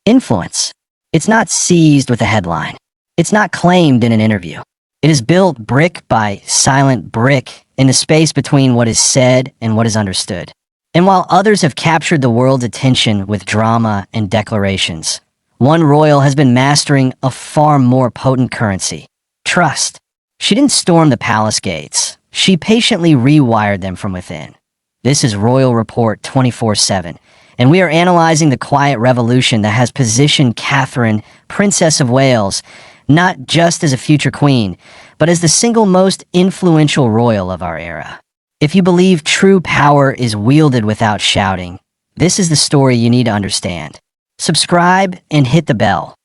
Influence. It's not seized with a headline. It's not claimed in an interview. It is built brick by silent brick in the space between what is said and what is understood. And while others have captured the world's attention with drama and declarations, one royal has been mastering a far more potent currency: trust. She didn't storm the palace gates. She patiently rewired them from within. This is Royal Report 24/7, and we are analyzing the quiet revolution that has positioned Catherine, Princess of Wales, not just as a future queen, but as the single most influential royal of our era. If you believe true power is wielded without shouting, this is the story you need to understand. Subscribe and hit the bell.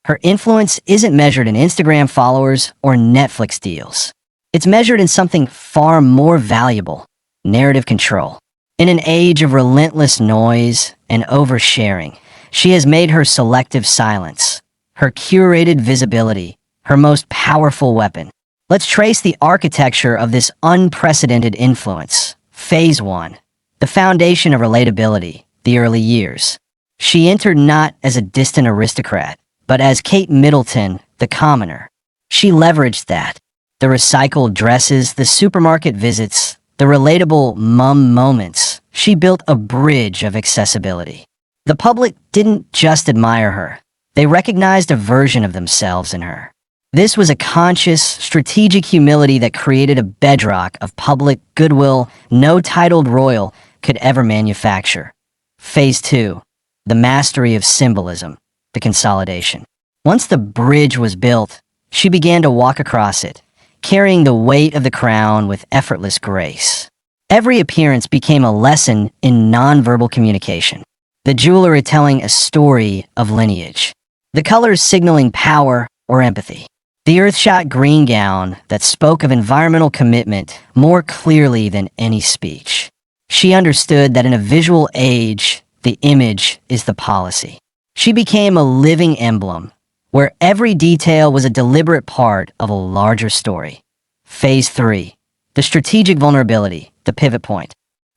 Her influence isn't measured in Instagram followers or Netflix deals. It's measured in something far more valuable: narrative control. In an age of relentless noise and oversharing, she has made her selective silence, her curated visibility, her most powerful weapon. Let's trace the architecture of this unprecedented influence. Phase 1. The foundation of relatability, the early years. She entered not as a distant aristocrat, but as Kate Middleton, the commoner. She leveraged that. The recycled dresses, the supermarket visits, the relatable mum moments. She built a bridge of accessibility. The public didn't just admire her. They recognized a version of themselves in her. This was a conscious, strategic humility that created a bedrock of public goodwill no titled royal could ever manufacture. Phase 2. The mastery of symbolism, the consolidation. Once the bridge was built, she began to walk across it, carrying the weight of the crown with effortless grace. Every appearance became a lesson in nonverbal communication. The jewelry telling a story of lineage. The colors signaling power or empathy. The earthshot green gown that spoke of environmental commitment more clearly than any speech. She understood that in a visual age, the image is the policy. She became a living emblem, where every detail was a deliberate part of a larger story. Phase 3. The strategic vulnerability, the pivot point.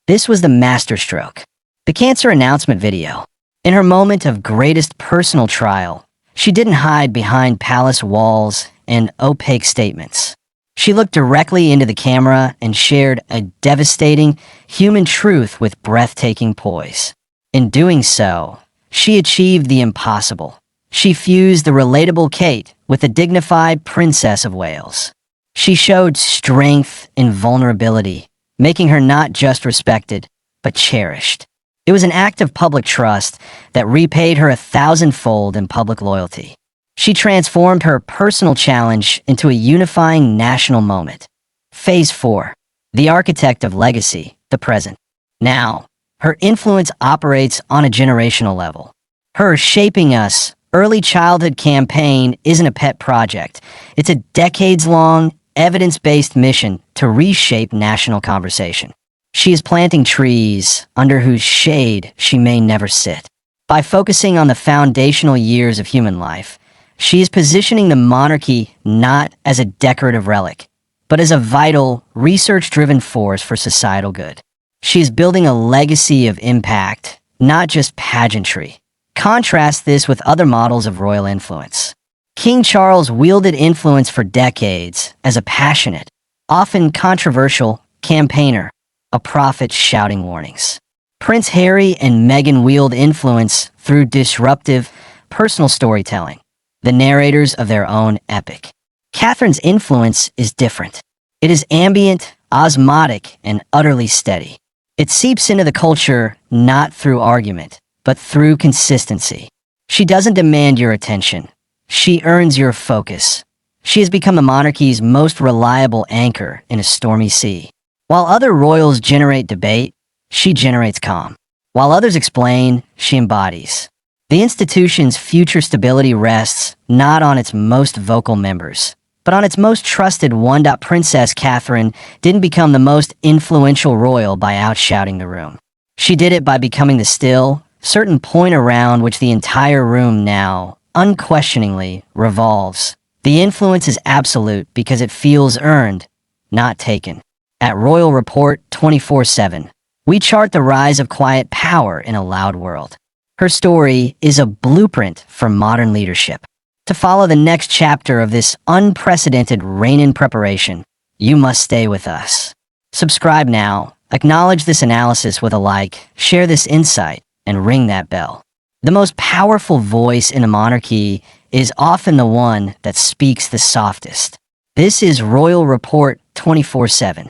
This was the Masterstroke, the cancer announcement video. In her moment of greatest personal trial, she didn't hide behind palace walls and opaque statements. She looked directly into the camera and shared a devastating human truth with breathtaking poise. In doing so, she achieved the impossible. She fused the relatable Kate with the dignified Princess of Wales. She showed strength and vulnerability, making her not just respected, but cherished. It was an act of public trust that repaid her 1,000-fold in public loyalty. She transformed her personal challenge into a unifying national moment. Phase 4. The architect of legacy, the present. Now, her influence operates on a generational level. Her Shaping Us early childhood campaign isn't a pet project. It's a decades-long, evidence-based mission to reshape national conversation. She is planting trees under whose shade she may never sit. By focusing on the foundational years of human life, she is positioning the monarchy not as a decorative relic, but as a vital, research-driven force for societal good. She is building a legacy of impact, not just pageantry. Contrast this with other models of royal influence. King Charles wielded influence for decades as a passionate, often controversial, campaigner, a prophet shouting warnings. Prince Harry and Meghan wield influence through disruptive, personal storytelling, the narrators of their own epic. Catherine's influence is different. It is ambient, osmotic, and utterly steady. It seeps into the culture not through argument, but through consistency. She doesn't demand your attention. She earns your focus. She has become the monarchy's most reliable anchor in a stormy sea. While other royals generate debate, she generates calm. While others explain, she embodies. The institution's future stability rests not on its most vocal members, but on its most trusted one. Princess Catherine didn't become the most influential royal by outshouting the room. She did it by becoming the still, certain point around which the entire room now, unquestioningly, revolves. The influence is absolute because it feels earned, not taken. At Royal Report 24/7, we chart the rise of quiet power in a loud world. Her story is a blueprint for modern leadership. To follow the next chapter of this unprecedented reign-in preparation, you must stay with us. Subscribe now, acknowledge this analysis with a like, share this insight, and ring that bell. The most powerful voice in a monarchy is often the one that speaks the softest. This is Royal Report 24/7.